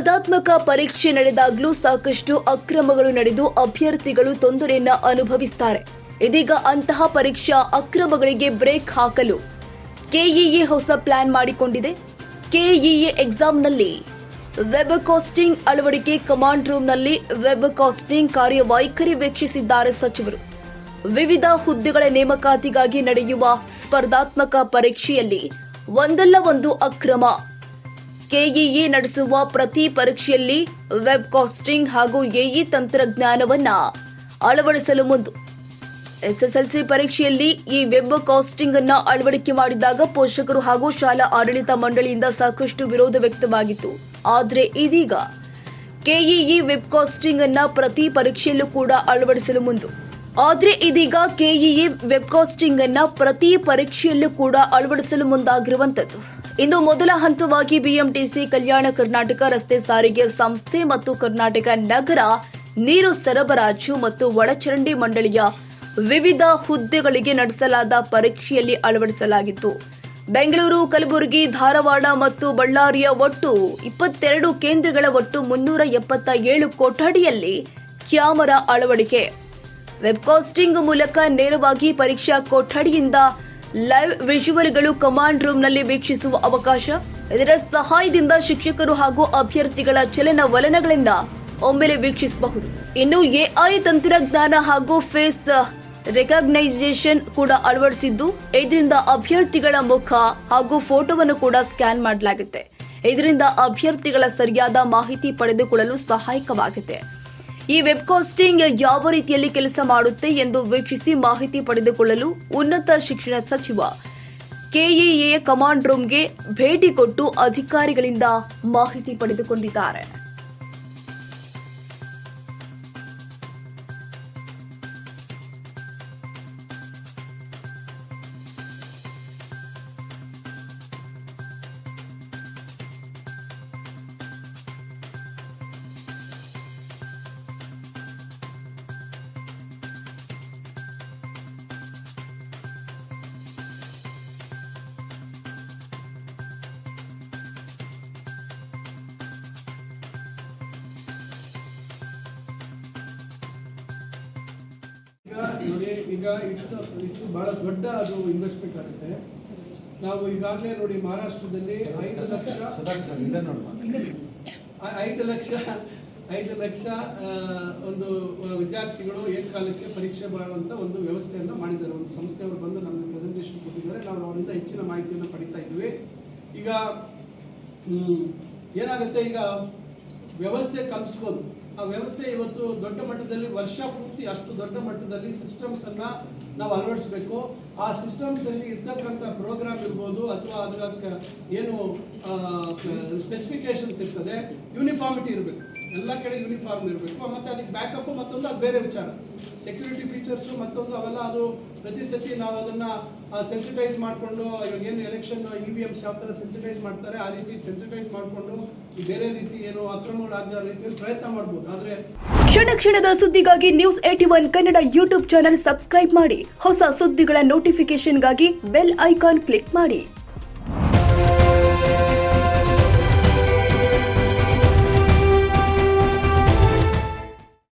ಸ್ಪರ್ಧಾತ್ಮಕ ಪರೀಕ್ಷೆ ನಡೆದಾಗಲೂ ಸಾಕಷ್ಟು ಅಕ್ರಮಗಳು ನಡೆದು ಅಭ್ಯರ್ಥಿಗಳು ತೊಂದರೆಯನ್ನ ಅನುಭವಿಸುತ್ತಾರೆ. ಇದೀಗ ಅಂತಹ ಪರೀಕ್ಷಾ ಅಕ್ರಮಗಳಿಗೆ ಬ್ರೇಕ್ ಹಾಕಲು ಕೆಇಎ ಹೊಸ ಪ್ಲಾನ್ ಮಾಡಿಕೊಂಡಿದೆ. ಕೆಇಎ ಎಕ್ಸಾಮ್ನಲ್ಲಿ ವೆಬ್ ಕಾಸ್ಟಿಂಗ್ ಅಳವಡಿಕೆ. ಕಮಾಂಡ್ ರೂಮ್ನಲ್ಲಿ ವೆಬ್ ಕಾಸ್ಟಿಂಗ್ ಕಾರ್ಯವೈಖರಿ ವೀಕ್ಷಿಸಿದ್ದಾರೆ ಸಚಿವರು. ವಿವಿಧ ಹುದ್ದೆಗಳ ನೇಮಕಾತಿಗಾಗಿ ನಡೆಯುವ ಸ್ಪರ್ಧಾತ್ಮಕ ಪರೀಕ್ಷೆಯಲ್ಲಿ ಒಂದಲ್ಲ ಒಂದು ಅಕ್ರಮ. ಕೆಇಎ ನಡೆಸುವ ಪ್ರತಿ ಪರೀಕ್ಷೆಯಲ್ಲಿ ವೆಬ್ ಕಾಸ್ಟಿಂಗ್ ಹಾಗೂ ಎಇ ತಂತ್ರಜ್ಞಾನವನ್ನ ಅಳವಡಿಸಲು ಮುಂದು. ಎಸ್ಎಸ್ಎಲ್ಸಿ ಪರೀಕ್ಷೆಯಲ್ಲಿ ಈ ವೆಬ್ ಕಾಸ್ಟಿಂಗ್ ಅನ್ನ ಅಳವಡಿಕೆ ಮಾಡಿದಾಗ ಪೋಷಕರು ಹಾಗೂ ಶಾಲಾ ಆಡಳಿತ ಮಂಡಳಿಯಿಂದ ಸಾಕಷ್ಟು ವಿರೋಧ ವ್ಯಕ್ತವಾಗಿತ್ತು. ಆದರೆ ಇದೀಗ ಕೆಇಎ ವೆಬ್ ಕಾಸ್ಟಿಂಗ್ ಅನ್ನ ಪ್ರತಿ ಪರೀಕ್ಷೆಯಲ್ಲೂ ಕೂಡ ಅಳವಡಿಸಲು ಮುಂದು. ಮುಂದಾಗಿರುವಂತದ್ದು. ಇಂದು ಮೊದಲ ಹಂತವಾಗಿ ಬಿಎಂಟಿಸಿ, ಕಲ್ಯಾಣ ಕರ್ನಾಟಕ ರಸ್ತೆ ಸಾರಿಗೆ ಸಂಸ್ಥೆ ಮತ್ತು ಕರ್ನಾಟಕ ನಗರ ನೀರು ಸರಬರಾಜು ಮತ್ತು ಒಳಚರಂಡಿ ಮಂಡಳಿಯ ವಿವಿಧ ಹುದ್ದೆಗಳಿಗೆ ನಡೆಸಲಾದ ಪರೀಕ್ಷೆಯಲ್ಲಿ ಅಳವಡಿಸಲಾಗಿತ್ತು. ಬೆಂಗಳೂರು, ಕಲಬುರಗಿ, ಧಾರವಾಡ ಮತ್ತು ಬಳ್ಳಾರಿಯ ಒಟ್ಟು 22 ಕೇಂದ್ರಗಳ ಒಟ್ಟು 377 ಕೊಠಡಿಯಲ್ಲಿ ಕ್ಯಾಮೆರಾ ಅಳವಡಿಕೆ. ವೆಬ್ಕಾಸ್ಟಿಂಗ್ ಮೂಲಕ ನೇರವಾಗಿ ಪರೀಕ್ಷಾ ಕೊಠಡಿಯಿಂದ ಲೈವ್ ವಿಜುವಲ್ಗಳು ಕಮಾಂಡ್ ರೂಮ್ನಲ್ಲಿ ವೀಕ್ಷಿಸುವ ಅವಕಾಶ. ಇದರ ಸಹಾಯದಿಂದ ಶಿಕ್ಷಕರು ಹಾಗೂ ಅಭ್ಯರ್ಥಿಗಳ ಚಲನವಲನಗಳಿಂದ ಒಮ್ಮೆಲೆ ವೀಕ್ಷಿಸಬಹುದು. ಇನ್ನು ಎಐ ತಂತ್ರಜ್ಞಾನ ಹಾಗೂ ಫೇಸ್ ರೆಕಗ್ನೈಸೇಷನ್ ಕೂಡ ಅಳವಡಿಸಿದ್ದು, ಇದರಿಂದ ಅಭ್ಯರ್ಥಿಗಳ ಮುಖ ಹಾಗೂ ಫೋಟೋವನ್ನು ಕೂಡ ಸ್ಕ್ಯಾನ್ ಮಾಡಲಾಗುತ್ತೆ. ಇದರಿಂದ ಅಭ್ಯರ್ಥಿಗಳ ಸರಿಯಾದ ಮಾಹಿತಿ ಪಡೆದುಕೊಳ್ಳಲು ಸಹಾಯಕವಾಗಿದೆ. ಈ ವೆಬ್ಕಾಸ್ಟಿಂಗ್ ಯಾವ ರೀತಿಯಲ್ಲಿ ಕೆಲಸ ಮಾಡುತ್ತೆ ಎಂದು ವೀಕ್ಷಿಸಿ ಮಾಹಿತಿ ಪಡೆದುಕೊಳ್ಳಲು ಉನ್ನತ ಶಿಕ್ಷಣ ಸಚಿವ ಕೆಇಎ ಕಮಾಂಡ್ ರೂಮ್ಗೆ ಭೇಟಿ ಕೊಟ್ಟು ಅಧಿಕಾರಿಗಳಿಂದ ಮಾಹಿತಿ ಪಡೆದುಕೊಂಡಿದ್ದಾರೆ. ಈಗ ಇಟ್ಸ್ ಬಹಳ ದೊಡ್ಡ ಅದು ಇನ್ವೆಸ್ಟ್ಮೆಂಟ್ ಆಗುತ್ತೆ. ನಾವು ಈಗಾಗಲೇ ನೋಡಿ ಮಹಾರಾಷ್ಟ್ರದಲ್ಲಿ 5 ಲಕ್ಷ ಒಂದು ವಿದ್ಯಾರ್ಥಿಗಳು ಏಕಕಾಲಕ್ಕೆ ಪರೀಕ್ಷೆ ಮಾಡುವಂತ ಒಂದು ವ್ಯವಸ್ಥೆಯನ್ನು ಮಾಡಿದ್ದಾರೆ. ಒಂದು ಸಂಸ್ಥೆಯವರು ಬಂದು ನಮಗೆ ಪ್ರೆಸೆಂಟೇಷನ್ ಕೊಟ್ಟಿದ್ದಾರೆ. ನಾವು ಅವರಿಂದ ಹೆಚ್ಚಿನ ಮಾಹಿತಿಯನ್ನು ಪಡಿತಾ ಇದ್ವಿ. ಈಗ ಏನಾಗುತ್ತೆ, ಈಗ ವ್ಯವಸ್ಥೆ ಕಲ್ಪಿಸ್ಬೋದು. ಆ ವ್ಯವಸ್ಥೆ ಇವತ್ತು ದೊಡ್ಡ ಮಟ್ಟದಲ್ಲಿ ವರ್ಷ ಪೂರ್ತಿ ಅಷ್ಟು ದೊಡ್ಡ ಮಟ್ಟದಲ್ಲಿ ಸಿಸ್ಟಮ್ಸ್ ಅನ್ನ ನಾವು ಅಳವಡಿಸಬೇಕು. ಆ ಸಿಸ್ಟಮ್ಸ್ ಅಲ್ಲಿ ಇರ್ತಕ್ಕಂಥ ಪ್ರೋಗ್ರಾಮ್ ಇರ್ಬೋದು ಅಥವಾ ಅದರ ಏನು ಸ್ಪೆಸಿಫಿಕೇಶನ್ಸ್ ಇರ್ತದೆ, ಯೂನಿಫಾರ್ಮಿಟಿ ಇರಬೇಕು. ಎಲ್ಲ ಕಡೆ ಯೂನಿಫಾರ್ಮ್ ಇರಬೇಕು. ಮತ್ತೆ ಅದಕ್ಕೆ ಬ್ಯಾಕಪ್ ಮತ್ತೊಂದು ಅದು ಬೇರೆ ವಿಚಾರ. ಸೆಕ್ಯೂರಿಟಿ ಫೀಚರ್ಸ್ ಮತ್ತೊಂದು ಅವೆಲ್ಲ ಅದು ಪ್ರತಿ ಸತಿ ನಾವು ಅದನ್ನ ಸೆನ್ಸಿಟೈಸ್ ಮಾಡಿಕೊಂಡು, ಇವಾಗ ಏನು ಎಲೆಕ್ಷನ್ EVMs ಯಾವ ಥರ ಸೆನ್ಸಿಟೈಸ್ ಮಾಡ್ತಾರೆ ಆ ರೀತಿ ಸೆನ್ಸಿಟೈಸ್ ಮಾಡಿಕೊಂಡು ಬೇರೆ ರೀತಿ ಏನು ಅಕ್ರಮಗಳಾಗದ ರೀತಿಯಲ್ಲಿ ಪ್ರಯತ್ನ ಮಾಡ್ಬೋದು. ಆದ್ರೆ ಕ್ಷಣದ ಸುದ್ದಿಗಾಗಿ News81 Kannada YouTube channel subscribe ಮಾಡಿ. ಹೊಸ ಸುದ್ದಿಗಳ ನೋಟಿಫಿಕೇಶನ್ಗಾಗಿ ಬೆಲ್ ಐಕಾನ್ ಕ್ಲಿಕ್ ಮಾಡಿ.